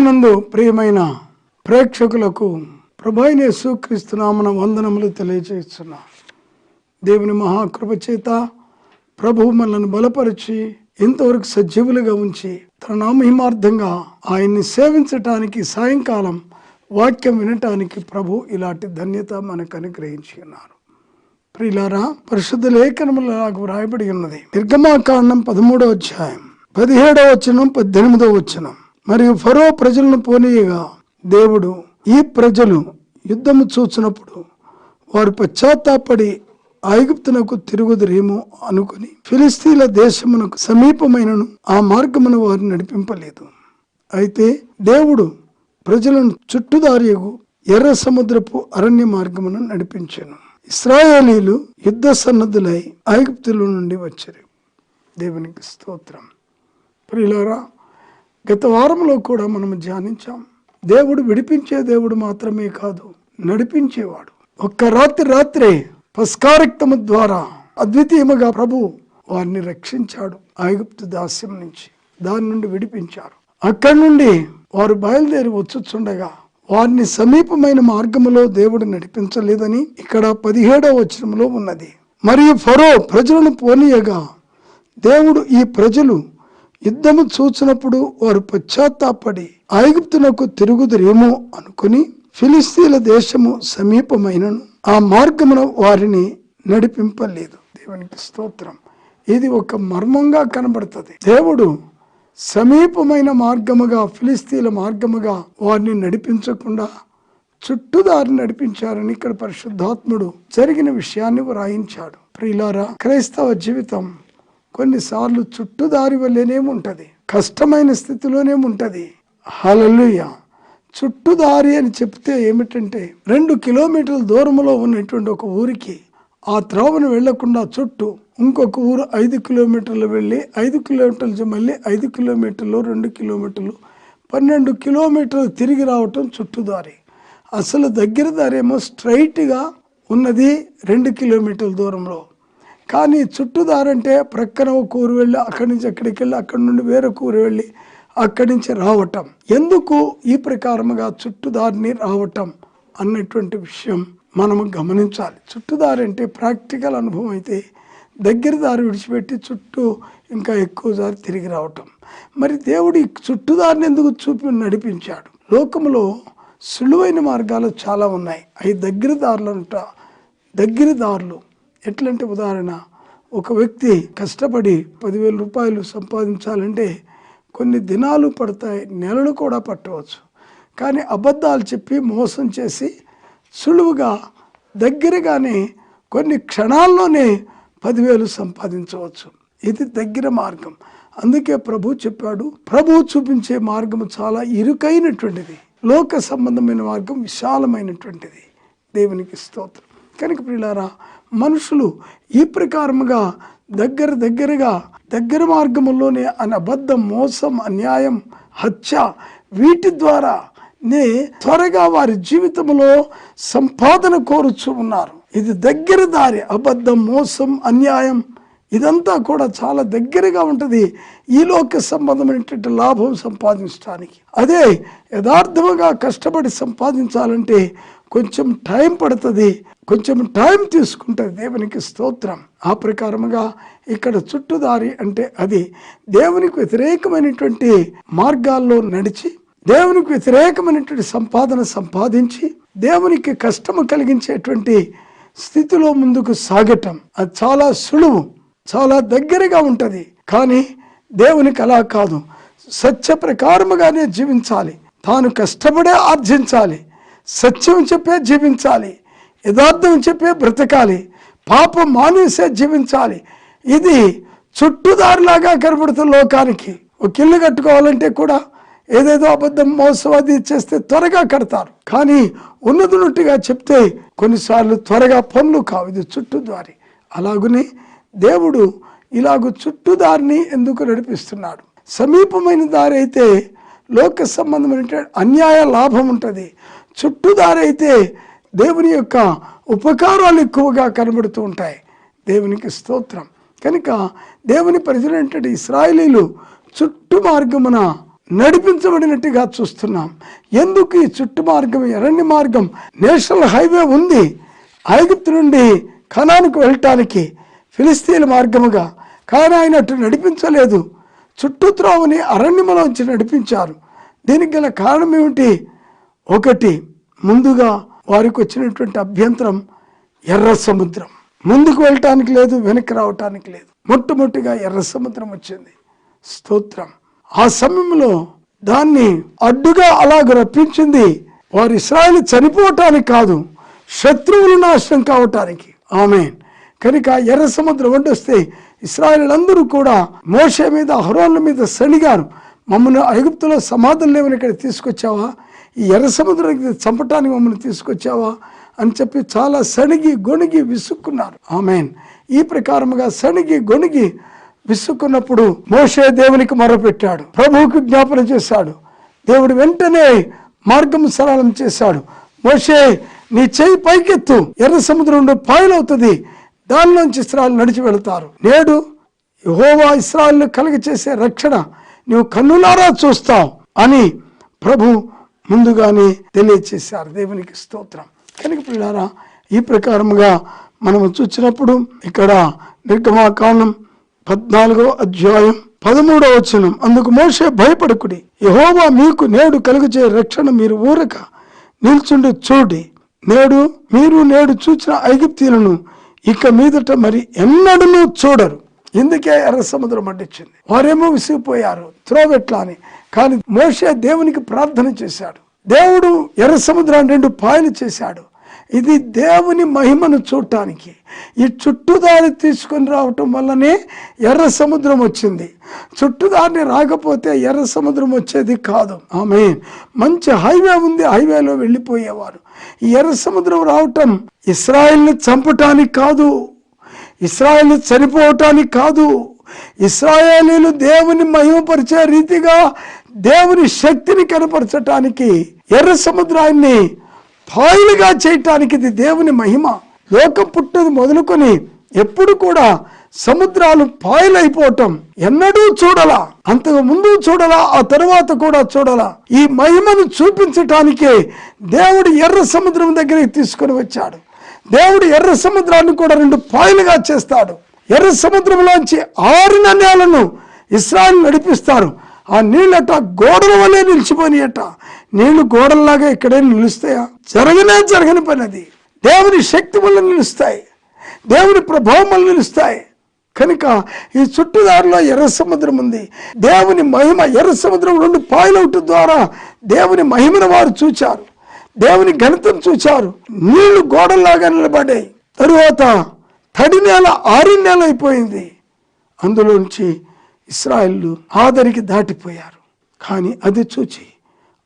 ప్రభునందు ప్రియమైన ప్రేక్షకులకు ప్రభువైన యేసుక్రీస్తు నామమున వందనములు తెలియజేస్తున్నా. దేవుని మహాకృప చేత ప్రభువు మనల్ని బలపరిచి ఇంతవరకు సజీవులుగా ఉంచి తన నామహిమార్థంగా ఆయన్ని సేవించటానికి సాయంకాలం వాక్యం వినటానికి ప్రభు ఇలాంటి ధన్యత మనకు అనుగ్రహించి ఉన్నారు. ప్రియులారా, పరిశుద్ధ లేఖనములో నాకు వ్రాయబడి ఉన్నది. నిర్గమాకాండం 13వ అధ్యాయం 17వ వచనం 18వ వచనం. మరియు ఫరో ప్రజలను పోనీయగా దేవుడు ఈ ప్రజలు యుద్ధము చూచినప్పుడు వారు పశ్చాత్తాపడి ఐగుప్తునకు తిరుగుదురేమో అనుకుని ఫిలిస్తీన్ల దేశమునకు సమీపమైనను ఆ మార్గమును వారు నడిపింపలేదు. అయితే దేవుడు ప్రజలను చుట్టుదారియగు ఎర్ర సముద్రపు అరణ్య మార్గమును నడిపించెను. ఇశ్రాయేలీలు యుద్ధ సన్నద్ధులై ఐగుప్తుల నుండి వచ్చారు. దేవునికి స్తోత్రం. ప్రియులారా, గత వారంలో కూడా మనం ధ్యానించాం. దేవుడు విడిపించే దేవుడు మాత్రమే కాదు, నడిపించేవాడు. ఒక్క రాత్రే పస్కారక్తము ద్వారా అద్వితీయముగా ప్రభు వారిని రక్షించాడు. ఐగుప్తు దాస్యం నుంచి దాని నుండి విడిపించారు. అక్కడి నుండి వారు బయలుదేరి వచ్చుచుండగా వారిని సమీపమైన మార్గములో దేవుడు నడిపించలేదని ఇక్కడ 17వ వచనంలో ఉన్నది. మరియు ఫరో ప్రజలను పోనీయగా దేవుడు ఈ ప్రజలు యుద్ధము చూచినప్పుడు వారు పశ్చాత్తాపడి ఐగుప్తునకు తిరుగుదురేమో అనుకుని ఫిలిస్తీన్ల దేశము సమీపమైనను ఆ మార్గమున వారిని నడిపింపలేదు. దేవునికి స్తోత్రం. ఇది ఒక మర్మంగా కనబడుతుంది. దేవుడు సమీపమైన మార్గముగా ఫిలిస్తీన్ల మార్గముగా వారిని నడిపించకుండా చుట్టుదారి నడిపించారని ఇక్కడ పరిశుద్ధాత్ముడు జరిగిన విషయాన్ని వ్రాయించాడు. ప్రియులారా, క్రైస్తవ జీవితం కొన్నిసార్లు చుట్టుదారి వల్లేనే ఉంటుంది, కష్టమైన స్థితిలోనే ఉంటుంది. హల్లెలూయా. చుట్టుదారి అని చెప్తే ఏమిటంటే 2 కిలోమీటర్ల దూరంలో ఉన్నటువంటి ఒక ఊరికి ఆ త్రోవను వెళ్లకుండా చుట్టూ ఇంకొక ఊరు 5 కిలోమీటర్లు వెళ్ళి 5 కిలోమీటర్లు మళ్ళీ 5 కిలోమీటర్లు 2 కిలోమీటర్లు 12 కిలోమీటర్లు తిరిగి రావటం చుట్టుదారి. అసలు దగ్గర దారేమో స్ట్రైట్గా ఉన్నది 2 కిలోమీటర్ల దూరంలో. కానీ చుట్టుదారంటే ప్రక్కన ఒక ఊరు వెళ్ళి అక్కడి నుంచి అక్కడికి వెళ్ళి అక్కడి నుండి వేరొక ఊరు వెళ్ళి అక్కడి నుంచి రావటం. ఎందుకు ఈ ప్రకారముగా చుట్టుదారిని రావటం అన్నటువంటి విషయం మనము గమనించాలి. చుట్టుదారి అంటే ప్రాక్టికల్ అనుభవం అయితే దగ్గర దారి విడిచిపెట్టి చుట్టూ ఇంకా ఎక్కువ సారి తిరిగి రావటం. మరి దేవుడు ఈ చుట్టుదారిని ఎందుకు చూపి నడిపించాడు? లోకములో సులువైన మార్గాలు చాలా ఉన్నాయి. అవి దగ్గర దారులు అంట. దగ్గర దారులు ఎట్లంటే, ఉదాహరణ, ఒక వ్యక్తి కష్టపడి 10,000 రూపాయలు సంపాదించాలంటే కొన్ని దినాలు పడతాయి, నెలలు కూడా పట్టవచ్చు. కానీ అబద్ధాలు చెప్పి మోసం చేసి సులువుగా దగ్గరగానే కొన్ని క్షణాల్లోనే 10,000 సంపాదించవచ్చు. ఇది దగ్గర మార్గం. అందుకే ప్రభు చెప్పాడు, ప్రభు చూపించే మార్గం చాలా ఇరుకైనటువంటిది, లోక సంబంధమైన మార్గం విశాలమైనటువంటిది. దేవునికి స్తోత్రం. కనుక ప్రియులారా, మనుషులు ఈ ప్రకారముగా దగ్గర మార్గములోనే అబద్ధం, మోసం, అన్యాయం, హత్య వీటి ద్వారానే త్వరగా వారి జీవితంలో సంపాదన కోరుచు ఉన్నారు. ఇది దగ్గర దారి. అబద్ధం, మోసం, అన్యాయం ఇదంతా కూడా చాలా దగ్గరగా ఉంటుంది ఈ లోక సంబంధమైనటువంటి లాభం సంపాదించడానికి. అదే యథార్థముగా కష్టపడి సంపాదించాలంటే కొంచెం టైం పడుతుంది, కొంచెం టైం తీసుకుంటుంది. దేవునికి స్తోత్రం. ఆ ప్రకారముగా ఇక్కడ చుట్టుదారి అంటే అది దేవునికి వ్యతిరేకమైనటువంటి మార్గాల్లో నడిచి దేవునికి వ్యతిరేకమైనటువంటి సంపాదన సంపాదించి దేవునికి కష్టము కలిగించేటువంటి స్థితిలో ముందుకు సాగటం. అది చాలా సులువు, చాలా దగ్గరగా ఉంటుంది. కానీ దేవునికి అలా కాదు. సత్య ప్రకారముగానే జీవించాలి, తాను కష్టపడే ఆర్జించాలి, సత్యం చెప్పే జీవించాలి, యథార్థం చెప్పే బ్రతకాలి, పాపం మానేసే జీవించాలి. ఇది చుట్టుదారిలాగా కనబడుతున్న లోకానికి. ఒక ఇల్లు కట్టుకోవాలంటే కూడా ఏదేదో అబద్ధం, మోసం అది చేస్తే త్వరగా కడతారు. కానీ ఉన్నదినట్టుగా చెప్తే కొన్నిసార్లు త్వరగా పనులు కావు. ఇది చుట్టుదారి. అలాగనే దేవుడు ఇలాగ చుట్టుదారిని ఎందుకు నడిపిస్తున్నాడు? సమీపమైన దారి అయితే లోక సంబంధమైన అన్యాయ లాభం ఉంటుంది. చుట్టుదారి అయితే దేవుని యొక్క ఉపకారాలు ఎక్కువగా కనబడుతూ ఉంటాయి. దేవునికి స్తోత్రం. కనుక దేవుని ప్రజలైనటువంటి ఇశ్రాయేలీలు చుట్టూ మార్గమున నడిపించబడినట్టుగా చూస్తున్నాం. ఎందుకు ఈ చుట్టు మార్గం, ఎరణ్య మార్గం, నేషనల్ హైవే ఉంది ఐగుప్తు నుండి కనానుకు వెళ్ళటానికి ఫిలిస్తీన్ల మార్గముగా. కానీ ఆయన అటు నడిపించలేదు, చుట్టూ త్రోవని అరణ్యములోంచి నడిపించారు. దీనికి గల కారణం ఏమిటి? ఒకటి, ముందుగా వారికి వచ్చినటువంటి అభ్యంతరం ఎర్ర సముద్రం. ముందుకు వెళ్ళటానికి లేదు, వెనక్కి రావటానికి లేదు. మొట్టమొదటిగా ఎర్ర సముద్రం వచ్చింది. స్తోత్రం. ఆ సమయంలో దాన్ని అడ్డుగా అలాగ రప్పించింది వారు ఇశ్రాయేలు చనిపోవటానికి కాదు, శత్రువులు నాశనం కావటానికి. ఆమేన్. కనుక ఎర్ర సముద్రం ఒడ్డొస్తే ఇశ్రాయేలులందరూ కూడా మోషే మీద, అహరోన్ల మీద సణిగారు. మమ్మల్ని ఐగుప్తులో సమాధులు లేవని ఇక్కడ తీసుకొచ్చావా? ఈ ఎర్ర సముద్రానికి చంపటానికి మమ్మల్ని తీసుకొచ్చావా అని చెప్పి చాలా సణిగి గొణిగి విసుక్కున్నారు. ఆమేన్. ఈ ప్రకారముగా సణిగి గొణిగి విసుక్కున్నప్పుడు మోషే దేవునికి మొరపెట్టాడు, ప్రభువుకు జ్ఞాపన చేశాడు. దేవుడు వెంటనే మార్గం సరళం చేశాడు. మోషే, నీ చేయి పైకెత్తు, ఎర్ర సముద్రం పాయలవుతుంది, దానిలోంచి ఇశ్రాయేలు నడిచి వెళతారు. నేడు యెహోవా ఇశ్రాయేలు కలుగ చేసే రక్షణ నీవు కన్నులారా చూస్తావు అని ప్రభు ముందుగానే తెలియచేశారు. దేవునికి స్తోత్రం. కనుక పిల్లారా, ఈ ప్రకారముగా మనము చూసినప్పుడు ఇక్కడ నిర్గమాకాండం 14వ అధ్యాయం 13వ వచనం, అందుకు మోషే భయపడకుడి, యెహోవా మీకు నేడు కలుగచే రక్షణ మీరు ఊరక నిల్చుండి చూడి. నేడు చూచిన ఐగుప్తీయులను ఇక మీదట మరి ఎన్నడూ చూడరు. ఇందుకే ఎర్ర సముద్రం అడ్డించింది. వారేమో విసిగిపోయారు త్రోవెట్లా అని. కానీ మోషే దేవునికి ప్రార్థన చేశాడు. దేవుడు ఎర్ర సముద్రాన్ని 2 పాయలు చేశాడు. ఇది దేవుని మహిమను చూడటానికి. ఈ చుట్టుదారి తీసుకొని రావటం వల్లనే ఎర్ర సముద్రం వచ్చింది. చుట్టుదారిని రాకపోతే ఎర్ర సముద్రం వచ్చేది కాదు. ఆమేన్. మంచి హైవే ఉంది, హైవేలో వెళ్ళిపోయేవారు. ఈ ఎర్ర సముద్రం రావటం ఇశ్రాయేల్ని చంపటానికి కాదు, ఇశ్రాయేల్ని చనిపోవటానికి కాదు, ఇశ్రాయేలీలు దేవుని మహిమపరిచే రీతిగా దేవుని శక్తిని కనపరచటానికి, ఎర్ర సముద్రాన్ని పాయలుగా చేయటానికి. ఇది దేవుని మహిమ. లోకం పుట్టేది మొదలుకొని ఎప్పుడు కూడా సముద్రాలు పాయలైపోవటం ఎన్నడూ చూడలా, అంతకు ముందు చూడలా, ఆ తర్వాత కూడా చూడలా. ఈ మహిమను చూపించటానికే దేవుడు ఎర్ర సముద్రం దగ్గరికి తీసుకొని వచ్చాడు. దేవుడు ఎర్ర సముద్రాన్ని కూడా 2 పాయలుగా చేస్తాడు. ఎర్ర సముద్రంలోంచి 6 నేలను ఇశ్రాయేలు నడిపిస్తారు. ఆ నీళ్ళట గోడల వల్లే నిలిచిపోయినట. నీళ్లు గోడల్లాగా ఇక్కడే నిలుస్తాయా? జరగని పని అది. దేవుని శక్తి వల్ల నిలుస్తాయి, దేవుని ప్రభావం వల్ల నిలుస్తాయి. కనుక ఈ చుట్టుదారిలో ఎర్ర సముద్రం ఉంది. దేవుని మహిమ ఎర్ర సముద్రం 2 పాయలవుట ద్వారా దేవుని మహిమను వారు చూచారు, దేవుని ఘనతను చూచారు. నీళ్లు గోడల్లాగా నిలబడ్డాయి. తరువాత తడి నేల ఆరిన నేల అయిపోయింది. అందులోంచి ఇశ్రాయేలు ఆదరికి దాటిపోయారు. కానీ అది చూచి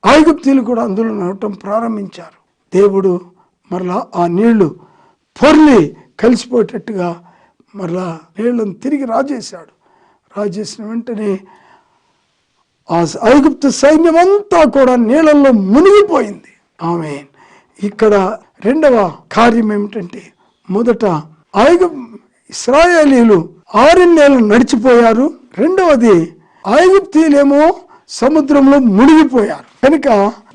ఐగుప్తీయులు కూడా అందులో నడవటం ప్రారంభించారు. దేవుడు మరలా ఆ నీళ్లు పొర్లి కలిసిపోయేటట్టుగా మరలా నీళ్లను తిరిగి రాజేశాడు. రాజేసిన వెంటనే ఆ ఐగుప్తు సైన్యం అంతా కూడా నీళ్ళల్లో మునిగిపోయింది. ఆమేన్. ఇక్కడ 2వ కార్యం ఏమిటంటే, మొదట ఇశ్రాయేలీలు 6 నెలలు నడిచిపోయారు. రెండవది ఐగుప్తీయులేమో సముద్రంలో మునిగిపోయారు. కనుక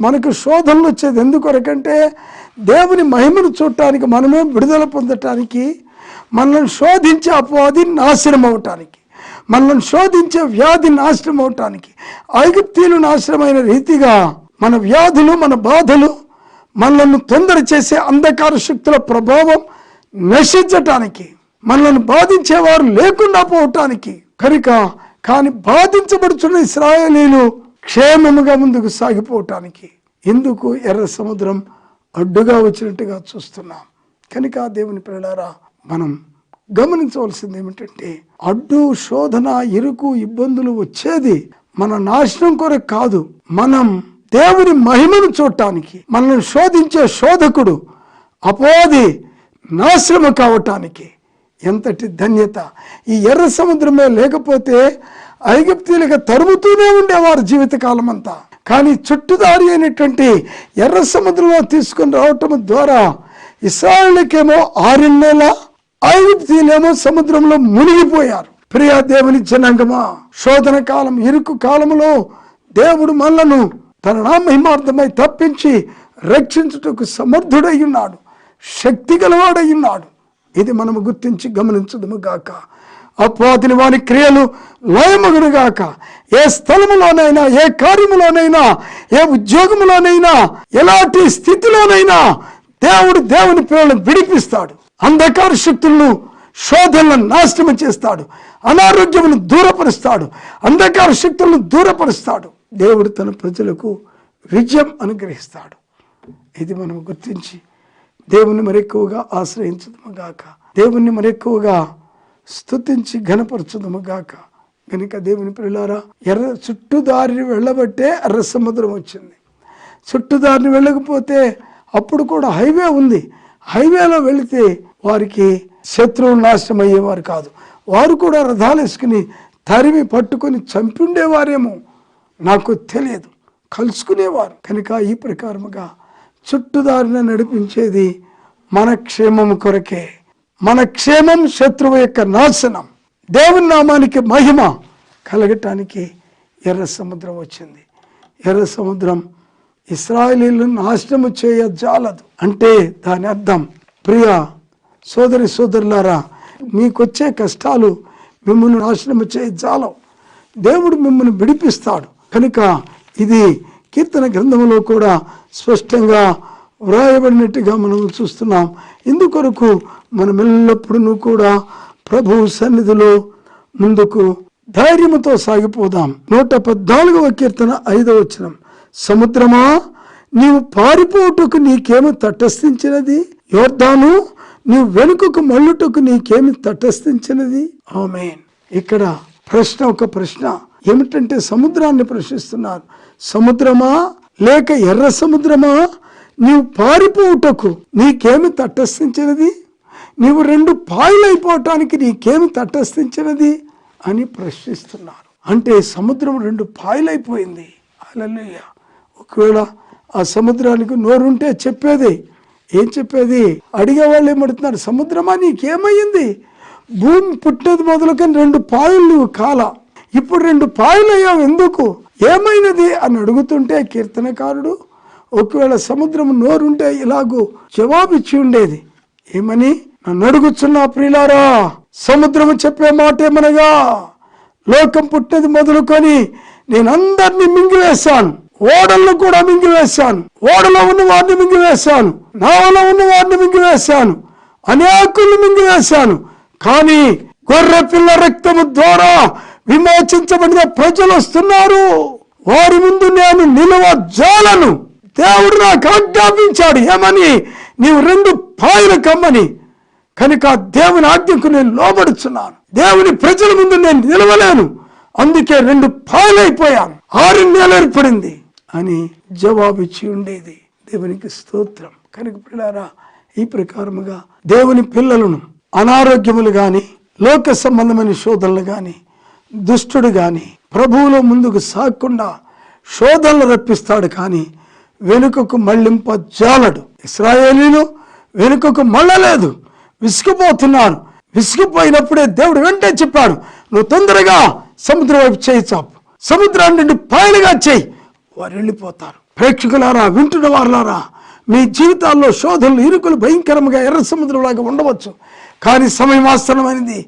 మనకు శోధనలు వచ్చేది ఎందుకొరకంటే, దేవుని మహిమను చూడటానికి, మనమే విడుదల పొందటానికి, మనల్ని శోధించే అపవాది నాశనం అవటానికి, మనల్ని శోధించే వ్యాధి నాశనం అవటానికి, ఐగుప్తీయులు నాశనమైన రీతిగా మన వ్యాధులు, మన బాధలు, మనల్ని తొందర చేసే అంధకార శక్తుల ప్రభావం నశించటానికి, మనల్ని బాధించేవారు లేకుండా పోవటానికి. కనుక కానీ బాధించబడుచున్న ఇశ్రాయేలీలు క్షేమముగా ముందుకు సాగిపోవటానికి ఎందుకు ఎర్ర సముద్రం అడ్డుగా వచ్చినట్టుగా చూస్తున్నాం. కనుక దేవుని పిల్లలారా, మనం గమనించవలసింది ఏమిటంటే, అడ్డు, శోధన, ఇరుకు, ఇబ్బందులు వచ్చేది మన నాశనం కొరకు కాదు, మనం దేవుని మహిమను చూడటానికి. మనల్ని శోధించే శోధకుడు అపవాది నాశనము కావటానికి. ఎంతటి ధన్యత! ఈ ఎర్ర సముద్రమే లేకపోతే ఐగుప్తీయులుగా తరుముతూనే ఉండేవారు జీవితకాలం అంతా. కానీ చుట్టుదారి అయినటువంటి ఎర్ర సముద్రంలో తీసుకుని రావటం ద్వారా ఇశ్రాయేలుకేమో 6 నెలల, ఐగుప్తీయులేమో సముద్రంలో మునిగిపోయారు. ప్రియా దేవుని జనాంగమా, శోధన కాలం, ఇరుకు కాలంలో దేవుడు మనలను తన నామహిమార్థమై తప్పించి రక్షించుటకు సమర్థుడై ఉన్నాడు, శక్తి గలవాడై ఉన్నాడు. ఇది మనము గుర్తించి గమనించదుము గాక. అపవాదిని వాని క్రియలు లయమగును గాక. ఏ స్థలములోనైనా, ఏ కార్యములోనైనా, ఏ ఉద్యోగంలోనైనా, ఎలాంటి స్థితిలోనైనా దేవుని పిల్లలను విడిపిస్తాడు. అంధకార శక్తులను, శోధనలను నాశనం చేస్తాడు. అనారోగ్యమును దూరపరుస్తాడు. అంధకార శక్తులను దూరపరుస్తాడు. దేవుడు తన ప్రజలకు విజయం అనుగ్రహిస్తాడు. ఇది మనం గుర్తించి దేవుని మరెక్కువగా ఆశ్రయించదుము గాక. దేవుణ్ణి మరెక్కువగా స్తుతించి ఘనపరచుదము గాక. కనుక దేవుని పిల్లారా, చుట్టుదారిని వెళ్ళబట్టే ఎర్ర సముద్రం వచ్చింది. చుట్టుదారిని వెళ్ళకపోతే అప్పుడు కూడా హైవే ఉంది. హైవేలో వెళితే వారికి శత్రువులు నాశనం అయ్యేవారు కాదు. వారు కూడా రథాలు వేసుకుని తరిమి పట్టుకొని చంపిండేవారేమో, నాకు తెలియదు, కలుసుకునేవారు. కనుక ఈ ప్రకారముగా చుట్టుదారిన నడిపించేది మన క్షేమము కొరకే. మన క్షేమం, శత్రువు యొక్క నాశనం, దేవుని నామానికి మహిమ కలగటానికి ఎర్ర సముద్రం వచ్చింది. ఎర్ర సముద్రం ఇశ్రాయేలీయులను నాశనము చేయజాలదు అంటే దాని అర్థం, ప్రియ సోదరి సోదరులారా, మీకొచ్చే కష్టాలు మిమ్మల్ని నాశనము చేయజాలవు. దేవుడు మిమ్మల్ని విడిపిస్తాడు. కనుక ఇది కీర్తన గ్రంథంలో కూడా స్పష్టంగా వ్రాయబడినట్టుగా మనం చూస్తున్నాం. ఇందుకొరకు మనం ఎల్లప్పుడూ కూడా ప్రభు సన్నిధిలో ముందుకు ధైర్యముతో సాగిపోదాం. 114వ కీర్తన 5వ వచనం, సముద్రమా నీవు పారిపోటుకు నీకేమి తటస్థించినది? యోర్దాను నీవు వెనుకకు మళ్ళుటకు నీకేమి తటస్థించినది? ఆమేన్. ఇక్కడ ప్రశ్న, ఒక ప్రశ్న ఏమిటంటే సముద్రాన్ని ప్రశ్నిస్తున్నారు. సముద్రమా లేక ఎర్ర సముద్రమా నీవు పారిపోవుటకు నీకేమి తటస్థించినది? నీవు 2 పాయలైపోవటానికి నీకేమి తటస్థించినది అని ప్రశ్నిస్తున్నారు. అంటే సముద్రం 2 పాయలైపోయింది. హల్లెలూయా. ఒకవేళ ఆ సముద్రానికి నోరుంటే చెప్పేది, ఏం చెప్పేది? అడిగేవాళ్ళు ఏమడుతున్నారు, సముద్రమా నీకేమయ్యింది? భూమి పుట్టేది మొదలుకొని 2 పాయలు నువ్వు కాల, ఇప్పుడు 2 పాయలయ్యావు, ఎందుకు, ఏమైనది అని అడుగుతుంటే కీర్తనకారుడు ఒకవేళ సముద్రం నోరుంటే ఇలాగూ జవాబిచ్చి ఉండేది. ఏమని? నన్ను అడుగుచున్నా ప్రియులారా, సముద్రము చెప్పే మాట ఏమనగా, లోకం పుట్టేది మొదలుకొని నేను అందరినీ మింగివేశాను, ఓడలను కూడా మింగివేశాను, ఓడలో ఉన్న వారిని మింగివేశాను, నావలో ఉన్న వారిని మింగివేశాను, అనేకులను మింగివేశాను. కానీ గొర్రె పిల్ల రక్తము ద్వారా విమోచించబడిన ప్రజలు వస్తున్నారు, వారి ముందు నేను నిలవజాలను. దేవుడు నాకు ఆజ్ఞాపించాడు, ఏమని? నీవు 2 పాయలు కమ్మని. కనుక దేవుని ఆజ్ఞకు నేను లోబడుచున్నాను. దేవుని ప్రజల ముందు నేను నిలవలేను, అందుకే 2 పాయలైపోయాను, 6 నెలలు ఏర్పడింది అని జవాబిచ్చి ఉండేది. దేవునికి స్తోత్రం. కనుక పిల్లారా, ఈ ప్రకారముగా దేవుని పిల్లలను అనారోగ్యములు గాని, లోక సంబంధమైన శోధనలు గాని, దుష్టుడు గాని ప్రభువులో ముందుకు సాగకుండా శోధనలు రప్పిస్తాడు, కానీ వెనుకకు మళ్ళింప జాలడు. ఇశ్రాయేలీయులు వెనుకకు మళ్ళలేదు, విసిగిపోతున్నారు. విసిగిపోయినప్పుడే దేవుడు వెంటనే చెప్పాడు, నువ్వు తొందరగా సముద్రం వైపు చేయి చాపు, సముద్రాన్ని 2 పాయలుగా చేయి, వారు వెళ్ళిపోతారు. ప్రేక్షకులారా, వింటున్న వారులారా, మీ జీవితాల్లో శోధనలు, ఇరుకులు భయంకరంగా ఎర్ర సముద్రంలాగా ఉండవచ్చు, కానీ సమయం ఆసన్నమైనది.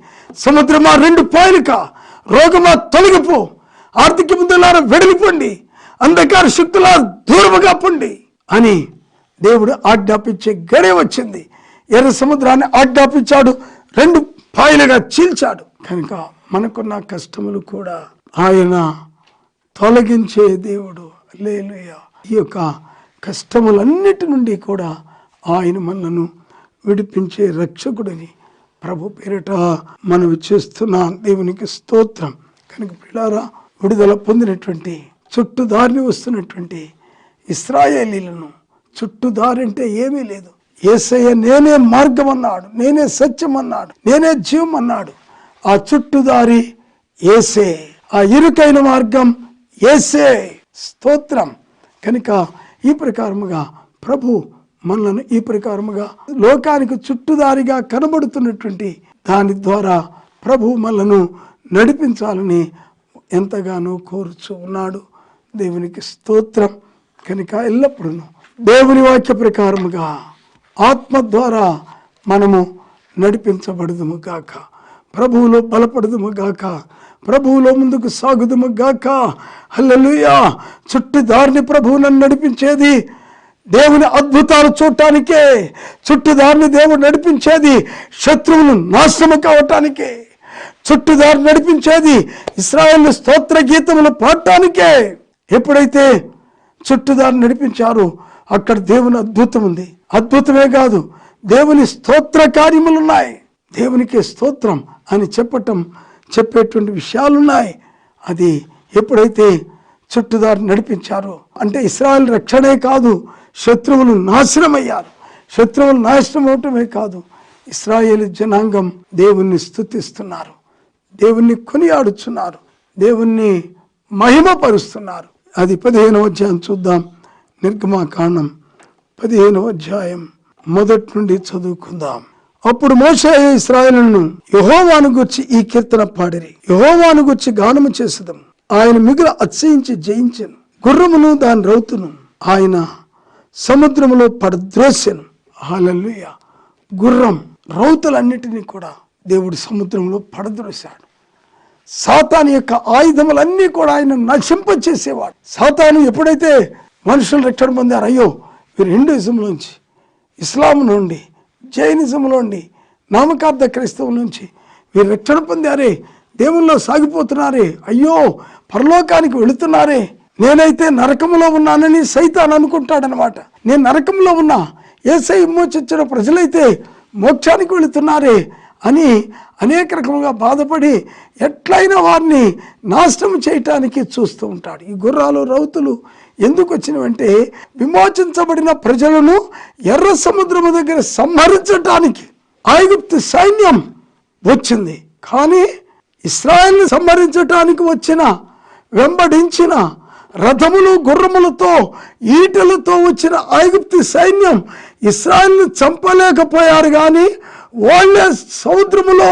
సముద్రమా 2 పాయలుకా, రోగమా తొలగిపో, ఆర్థిక ముందులారా వెడలిపోండి, అంధకార శక్తుల దూరముగా పొండి అని దేవుడు ఆజ్ఞాపించే గడియ వచ్చింది. ఎర్ర సముద్రాన్ని ఆజ్ఞాపించాడు, 2 పాయలుగా చీల్చాడు. కనుక మనకున్న కష్టములు కూడా ఆయన తొలగించే దేవుడు. హల్లెలూయా. ఈ యొక్క కష్టములన్నిటి నుండి కూడా ఆయన మనలను విడిపించే రక్షకుడిని ప్రభు పేరిట మనవి చేస్తున్నాం. దేవునికి స్తోత్రం. కనుక పిల్లారా, విడుదల పొందినటువంటి, చుట్టుదారిని వస్తున్నటువంటి ఇశ్రాయేలీయులను, చుట్టుదారి అంటే ఏమీ లేదు, యేసయ్య నేనే మార్గం అన్నాడు, నేనే సత్యం అన్నాడు, నేనే జీవం అన్నాడు. ఆ చుట్టుదారి యేసే, ఆ ఇరుకైన మార్గం యేసే. స్తోత్రం. కనుక ఈ ప్రకారముగా ప్రభు మనలను ఈ ప్రకారముగా లోకానికి చుట్టుదారిగా కనబడుతున్నటువంటి దాని ద్వారా ప్రభు మనలను నడిపించాలని ఎంతగానో కోరుచూ ఉన్నాడు. దేవునికి స్తోత్రం. కనుక ఎల్లప్పుడూ దేవుని వాక్య ప్రకారముగా ఆత్మ ద్వారా మనము నడిపించబడుదుము గాక, ప్రభువులో బలపడుదుము గాక, ప్రభువులో ముందుకు సాగుదుము గాక. హల్లెలూయా. చుట్టూ దారిని ప్రభువు నన్ను నడిపించేది దేవుని అద్భుతాలు చూడటానికే. చుట్టుదారిని దేవుడు నడిపించేది శత్రువులు నాశనము కావటానికే. చుట్టుదారి నడిపించేది ఇశ్రాయేలు స్తోత్ర గీతములు పాడటానికే. ఎప్పుడైతే చుట్టుదారి నడిపించారో అక్కడ దేవుని అద్భుతం ఉంది. అద్భుతమే కాదు, దేవుని స్తోత్ర కార్యములున్నాయి. దేవునికి స్తోత్రం అని చెప్పేటువంటి విషయాలున్నాయి. అది ఎప్పుడైతే చుట్టుదారి నడిపించారో అంటే ఇశ్రాయేలు రక్షణే కాదు, శత్రువులు నాశనమయ్యారు. శత్రువులు నాశనం అవటమే కాదు, ఇశ్రాయేలు జనాంగం దేవుణ్ణి స్తుతిస్తున్నారు, దేవుణ్ణి కొనియాడుచున్నారు, దేవుణ్ణి మహిమపరుస్తున్నారు. అది 15వ అధ్యాయం చూద్దాం. నిర్గమకాండం 15వ అధ్యాయం మొదటి నుండి చదువుకుందాం. అప్పుడు మోషే ఇశ్రాయేలును యెహోవాను గూర్చి ఈ కీర్తన పాడిరి. యెహోవాను గూర్చి గానము చేసెదము. ఆయన మిగుల అతిశయించి జయించెను. గుర్రమును దాని రౌతును ఆయన సముద్రములో పడద్రోసెను. హల్లెలూయా. గుర్రం రౌతులన్నిటినీ కూడా దేవుడు సముద్రంలో పడద్రోశాడు. సాతాను యొక్క ఆయుధములన్నీ కూడా ఆయన నశింపచేసేవాడు. సాతాను ఎప్పుడైతే మనుషులు రక్షణ పొందారు, అయ్యో వీరు హిందూయిజంలోంచి, ఇస్లాం నుండి, జైనిజంలోండి, నామకార్థ క్రైస్తవం నుంచి వీరు రక్షణ పొందారే, దేవుల్లో సాగిపోతున్నారే, అయ్యో పరలోకానికి వెళుతున్నారే, నేనైతే నరకంలో ఉన్నానని సైతాన్ అనుకుంటాడనమాట. నేను నరకంలో ఉన్నా, యేసయ్య విమోచించిన ప్రజలైతే మోక్షానికి వెళుతున్నారే అని అనేక రకములుగా బాధపడి ఎట్లయినా వారిని నాశనం చేయటానికి చూస్తూ ఉంటాడు. ఈ గుర్రాలు రౌతులు ఎందుకు వచ్చినవంటే విమోచించబడిన ప్రజలను ఎర్ర సముద్రము దగ్గర సంహరించటానికి ఐగుప్తు సైన్యం వచ్చింది. కానీ ఇశ్రాయేల్ని సంహరించటానికి వచ్చిన వెంబడించిన రథములు గుర్రములతో ఈటలతో వచ్చిన ఐగుప్తు సైన్యం ఇశ్రాయేల్ని చంపలేకపోయారు. కానీ వాళ్ళే సముద్రములో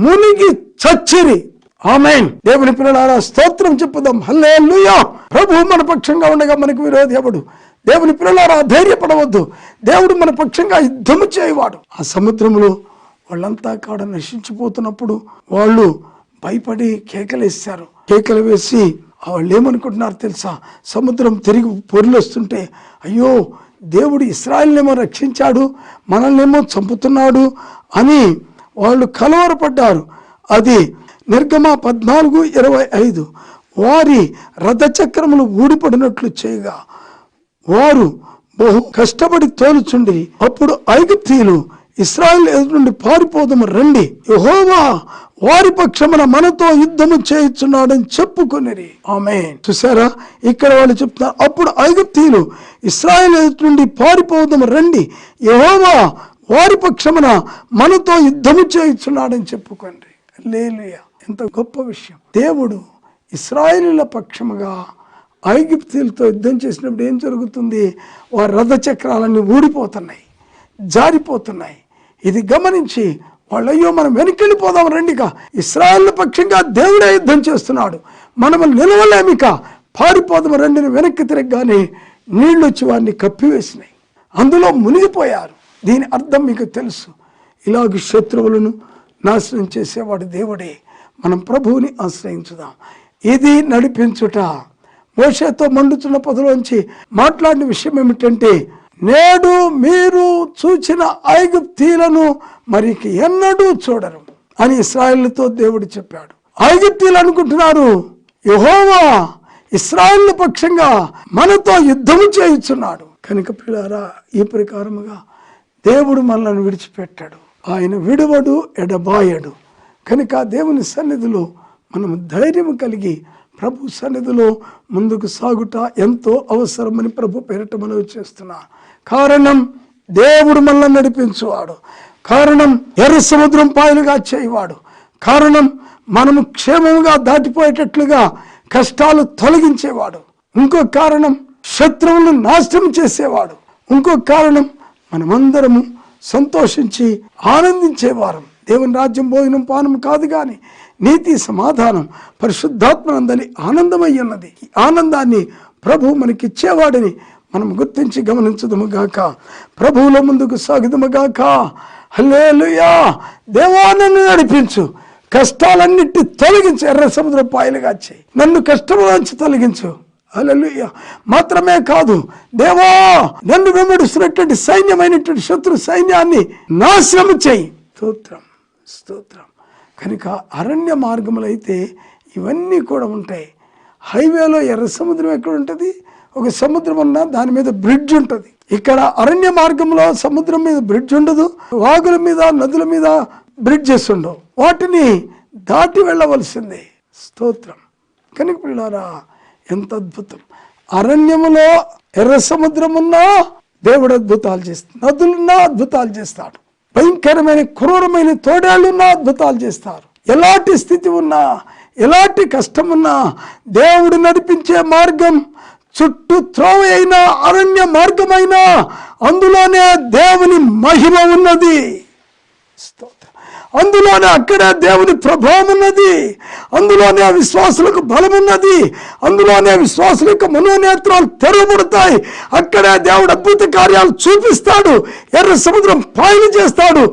మునిగి చచ్చిరి. ఆమేన్. దేవుని పిల్లలారా స్తోత్రం చెప్పుదాం. హల్లెలూయా. ప్రభువు మన పక్షంగా ఉండగా మనకు విరోధి ఎవడు? దేవుని పిల్లలారా ధైర్యపడవద్దు. దేవుడు మన పక్షంగా యుద్ధము చేయవాడు. ఆ సముద్రంలో వాళ్ళంతా కాడ నశించిపోతున్నప్పుడు వాళ్ళు భయపడి కేకలేశారు. కేకలు వేసి వాళ్ళు ఏమనుకుంటున్నారు తెలుసా? సముద్రం తిరిగి పొరిలొస్తుంటే అయ్యో దేవుడు ఇశ్రాయేలునేమో రక్షించాడు, మనల్నేమో చంపుతున్నాడు అని వాళ్ళు కలవరపడ్డారు. అది నిర్గమ 14:25. వారి రథచక్రములు ఊడిపడినట్లు చేయగా వారు బహు కష్టపడి తోలుచుండి అప్పుడు ఐగుప్తీయులు ఇశ్రాయేలు ఎదురు నుండి పారిపోదము రండి, యెహోవా వారి పక్షమున మనతో యుద్ధము చేయుచున్నాడని చెప్పుకొనిరి. ఆమేన్. చూసారా, ఇక్కడ వాళ్ళు చెప్తున్నారు అప్పుడు ఐగుప్తీయులు ఇశ్రాయేలు ఎదురు నుండి పారిపోదము రండి, యెహోవా వారి పక్షమున మనతో యుద్ధము చేయుచున్నాడని చెప్పుకోండి. హల్లెలూయా. ఎంత గొప్ప విషయం. దేవుడు ఇశ్రాయేలీయుల పక్షముగా ఐగుప్తీయులతో యుద్ధం చేసినప్పుడు ఏం జరుగుతుంది? వారి రథచక్రాలన్నీ ఊడిపోతున్నాయి, జారిపోతున్నాయి. ఇది గమనించి వాళ్ళు అయ్యో మనం వెనకెళ్ళిపోదాం రండిక, ఇశ్రాయేలు పక్షంగా దేవుడే యుద్ధం చేస్తున్నాడు, మనము నిలవలేమిక, పారిపోదాం రండిని వెనక్కి తిరగగానే నీళ్ళు వచ్చి వారిని కప్పివేసినాయి, అందులో మునిగిపోయారు. దీని అర్థం మీకు తెలుసు. ఇలాగ శత్రువులను నాశనం చేసేవాడు దేవుడే. మనం ప్రభువుని ఆశ్రయించుదాం. ఇది నడిపించుట. మోషేతో మండుతున్న పొదలోంచి మాట్లాడిన విషయం ఏమిటంటే, నేడు మీరు చూచిన ఐగుప్తీయులను మరి ఎన్నడూ చూడరు అని ఇశ్రాయేలుతో దేవుడు చెప్పాడు. ఐగుప్తీయులు అనుకుంటున్నారు యెహోవా ఇశ్రాయేలు పక్షంగా మనతో యుద్ధము చేయుచున్నాడు. కనుక పిల్లారా, ఈ ప్రకారముగా దేవుడు మనల్ని విడిచిపెట్టాడు. ఆయన విడువడు, ఎడబాయడు. కనుక దేవుని సన్నిధిలో మనము ధైర్యం కలిగి ప్రభు సన్నిధిలో ముందుకు సాగుట ఎంతో అవసరమని ప్రభు పేరిట మనవి చేస్తున్నా. కారణం దేవుడు మనల్ని నడిపించువాడు. కారణం ఎర్ర సముద్రం పాయలుగా చేయవాడు. కారణం మనము క్షేమముగా దాటిపోయేటట్లుగా కష్టాలు తొలగించేవాడు. ఇంకో కారణం శత్రువులను నాశనం చేసేవాడు. ఇంకో కారణం మనమందరము సంతోషించి ఆనందించేవారం. దేవుని రాజ్యం భోజనం పానం కాదు కానీ నీతి, సమాధానం, పరిశుద్ధాత్మనందని ఆనందమై ఉన్నది. ఈ ఆనందాన్ని ప్రభు మనకిచ్చేవాడని మనం గుర్తించి గమనించుదుము గాక. ప్రభువుల ముందుకు సాగుదుము గాక. హల్లెలూయా. దేవా నన్ను నడిపించు, కష్టాలన్నిటి తొలగించు, ఎర్ర సముద్ర పాయలుగా చేయి, నన్ను కష్టంలోంచి తొలగించు. హల్లెలూయా. మాత్రమే కాదు, దేవా నన్ను వెంబడిస్తున్నటువంటి సైన్యమైనటువంటి శత్రు సైన్యాన్ని నాశనం చేయి. స్తోత్రం, స్తోత్రం. కనుక అరణ్య మార్గములు అయితే ఇవన్నీ కూడా ఉంటాయి. హైవేలో ఎర్ర సముద్రం ఎక్కడ ఉంటుంది? ఒక సముద్రం ఉన్నా దాని మీద బ్రిడ్జ్ ఉంటుంది. ఇక్కడ అరణ్య మార్గంలో సముద్రం మీద బ్రిడ్జ్ ఉండదు, వాగుల మీద, నదుల మీద బ్రిడ్జెస్ ఉండవు. వాటిని దాటి వెళ్ళవలసిందే. స్తోత్రం. కనుక పిల్లారా, ఎంత అద్భుతం! అరణ్యములో ఎర్ర సముద్రం ఉన్నా దేవుడు అద్భుతాలు చేస్తాడు, నదులున్నా అద్భుతాలు చేస్తాడు, భయంకరమైన క్రూరమైన తోడేళ్లున్నా అద్భుతాలు చేస్తారు. ఎలాంటి స్థితి ఉన్నా, ఎలాంటి కష్టం ఉన్నా దేవుడు నడిపించే మార్గం చుట్టూ త్రోవ అయినా, అరణ్య మార్గమైనా, అందులోనే దేవుని మహిమ ఉన్నది. అందులోనే అక్కడే దేవుని ప్రభావం ఉన్నది. అందులోనే విశ్వాసులకు బలం ఉన్నది. అందులోనే విశ్వాసులకు మనోనేత్రాలు తెరవబడతాయి. అక్కడే దేవుడు అద్భుత కార్యాలు చూపిస్తాడు. ఎర్ర సముద్రం పాయలు చేస్తాడు.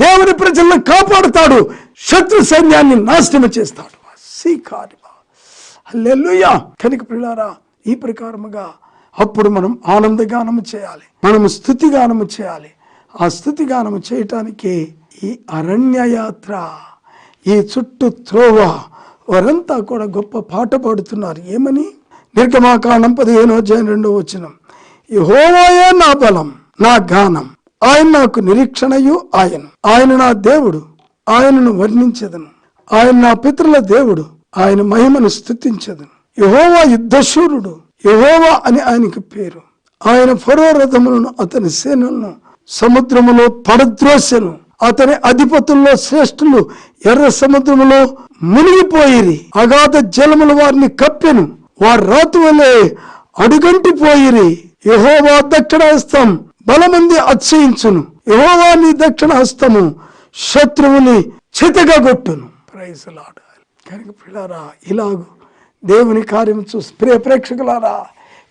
దేవుని ప్రజలను కాపాడుతాడు. శత్రు సైన్యాన్ని నాశనం చేస్తాడు. హల్లెలూయా. కనుక ప్రియులారా, ఈ ప్రకారముగా అప్పుడు మనం ఆనందగానము చేయాలి, మనము స్తుతిగానము చేయాలి. ఆ స్తుతిగానము చేయటానికి ఈ అరణ్య యాత్ర, ఈ చుట్టూ త్రోవ, వారంతా కూడా గొప్ప పాట పాడుతున్నారు. ఏమని? నిర్గమాకాండం 15:2 యెహోవాయే నా బలం, నా గానం, ఆయన నాకు నిరీక్షణయు ఆయన నా దేవుడు, ఆయనను వర్ణించెదను. ఆయన నా పితరుల దేవుడు, ఆయన మహిమను స్తుతించెదను. యెహోవా యుద్ధశూరుడు, యెహోవా అని ఆయనకు పేరు. ఆయన ఫరో రథములను, అతని సేనలను సముద్రములో పడద్రోసెను. అతని అధిపతుల్లో శ్రేష్ఠులు ఎర్ర సముద్రములో మునిగిపోయిరి. అగాధ జలములు వారిని కప్పెను. వారు రాతు వలె అడుగంటిపోయిరి. యెహోవా దక్షిణ హస్తం బలమంది అతిశయించును. యెహోవా నీ దక్షిణ హస్తము శత్రువుని చితగొట్టును. Praise the lord. కనుక పిల్లారా, ఇలాగూ దేవుని కార్యం చూసి, ప్రియ ప్రేక్షకులారా,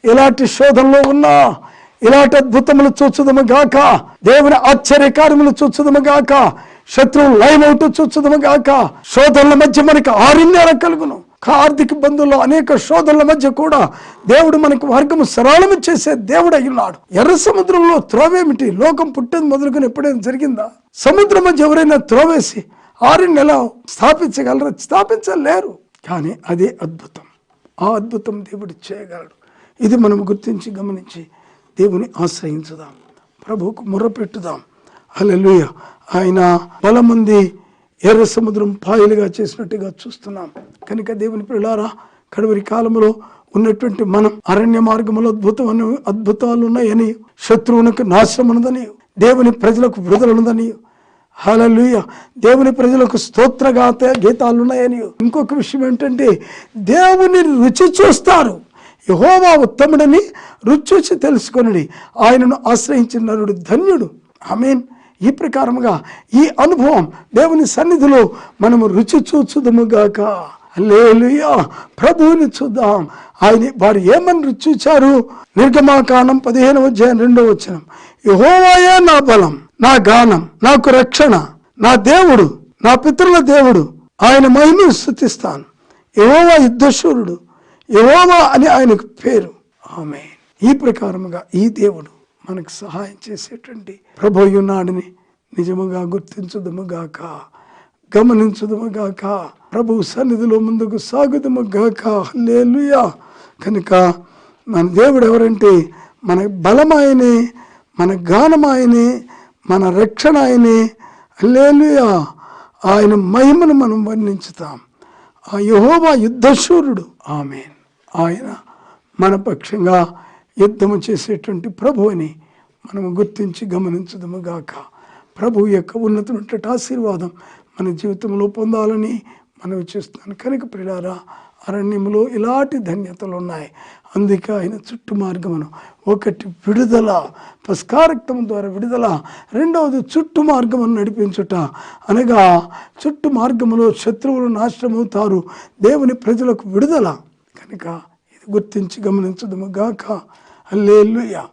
ఇలాంటి శోధనలో ఉన్నా ఇలాంటి అద్భుతములు చూచుదము గాక, దేవుని ఆశ్చర్య కార్యములు చూచుదము గాక, శత్రువు లైవ్ అవుట్ చూచుదము గాక. శోధనల మధ్య మనకి ఆరిన్నేర కలుగును. ఆర్థిక బంధువుల్లో అనేక శోధనల మధ్య కూడా దేవుడు మనకు మార్గము సరళము చేసే దేవుడు అయ్యున్నాడు. ఎర్ర సముద్రంలో త్రోవేమిటి? లోకం పుట్టేది మొదలుకొని ఎప్పుడైనా జరిగిందా? సముద్రం మధ్య ఎవరైనా త్రోవేసి 6 నెలలు స్థాపించగలరా? స్థాపించలేరు. కానీ అదే అద్భుతం. ఆ అద్భుతం దేవుడు చేయగలడు. ఇది మనం గుర్తించి గమనించి దేవుని ఆశ్రయించుదాం, ప్రభువుకు మొర్రపెట్టుదాం. హల్లెలూయా. ఆయన బలమంది ఎర్ర సముద్రం పాయలుగా చేసినట్టుగా చూస్తున్నాం. కనుక దేవుని పిల్లారా, కడవరి కాలంలో ఉన్నటువంటి మనం అరణ్య మార్గంలో అద్భుతాలు ఉన్నాయని, శత్రువునికి నాశనం ఉన్నదని, దేవుని ప్రజలకు విడుదల ఉన్నదని, హల్లెలూయా, దేవుని ప్రజలకు గీతాలు ఉన్నాయని. ఇంకొక విషయం ఏంటంటే, దేవుని రుచి చూస్తారు. యెహోవా ఉత్తముడని రుచి చూసి తెలుసుకొనుడి, ఆయనను ఆశ్రయించిన నరుడు ధన్యుడు. ఆమేన్. ఈ ప్రకారముగా ఈ అనుభవం దేవుని సన్నిధిలో మనము రుచి చూచుదముగాక. హల్లెలూయా. ప్రభువుని చూద్దాం. వారు ఏమని రుచి చూచారు? నిర్గమాకాండం 15:2 యెహోవాయే నా బలం, నా గానం, నాకు రక్షణ, నా దేవుడు, నా పితరుల దేవుడు, ఆయన మహిమను స్తుతిస్తాను. యెహోవా యుద్ధశూరుడు, యెహోవా అని ఆయనకు పేరు. ఆమేన్. ఈ ప్రకారముగా ఈ దేవుడు మనకు సహాయం చేసేటువంటి ప్రభువు ఉన్నాడని నిజముగా గుర్తించుదముగాక, గమనించుదముగాక, ప్రభువు సన్నిధిలో ముందుకు సాగుదముగాక. హల్లెలూయా. కనుక మన దేవుడు ఎవరంటే, మన బలమాయనే, మన గానమాయనే, మన రక్షణ ఆయనే. హల్లెలూయా. ఆయన మహిమను మనం వర్ణించుతాం. ఆ యెహోవా యుద్ధశూరుడు. ఆమేన్. ఆయన మన పక్షంగా యుద్ధము చేసేటువంటి ప్రభువుని మనము గుర్తించి గమనించుదముగాక. ప్రభువు యొక్క ఉన్నతమైనటువంటి ఆశీర్వాదం మన జీవితంలో పొందాలని మనవి చేస్తున్నాను. కనుక ప్రియులారా, అరణ్యములో ఇలాంటి ధన్యతలు ఉన్నాయి. అందుకే ఆయన చుట్టు మార్గమును, ఒకటి విడుదల, పస్కారక్తం ద్వారా విడుదల, రెండవది చుట్టు మార్గమును నడిపించుట. అనగా చుట్టు మార్గములో శత్రువులు నాశనమవుతారు, దేవుని ప్రజలకు విడుదల. కనుక ఇది గుర్తించి గమనించదుము గాక. హల్లెలూయా.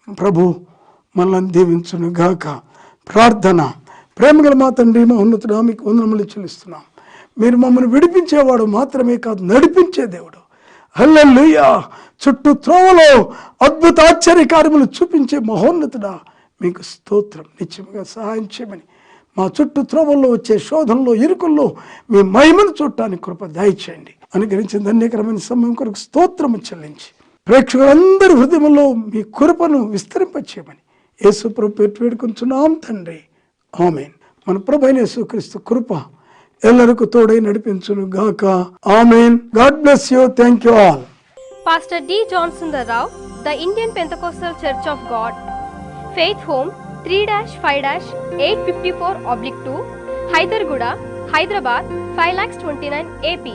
ప్రభు మనల్ని దీవించును గాక. ప్రార్థన. ప్రేమగల మా తండ్రి, మా ఉన్నతుడా, మీకు వందనములు చెల్లిస్తున్నాం. మీరు మమ్మల్ని విడిపించేవాడు మాత్రమే కాదు, నడిపించే దేవుడు. హల్లెలూయా. చుట్టూ త్రోవలో అద్భుత ఆశ్చర్య కార్యములు చూపించే మహోన్నతుడా, మీకు స్తోత్రం. నిత్యముగా సహాయం చేయమని, మా చుట్టూ త్రోవల్లో వచ్చే శోధనలో, ఇరుకుల్లో మీ మహిమను చూడటానికి కృప దయచేయండి. అనుగ్రహించిన ధన్యకరమైన సమయం కొరకు స్తోత్రము చెల్లించి, ప్రేక్షకులందరి హృదయంలో మీ కృపను విస్తరింపచేయమని యేసు ప్రభు పేరు వేడుకొంచున్నాం తండ్రి. ఆమేన్. మన ప్రభువైన యేసుక్రీస్తు కృప ఎల్లరికూ తోడై నడిపించును గాక. Amen. God bless you. Thank you all. Pastor D. John Sundarrao, The Indian Pentecostal Church of God, Faith Home, 3-5-854/2, Hyderguda, Hyderabad 5,29,000 AP.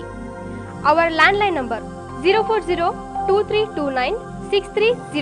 Our landline number 040-2329-6300.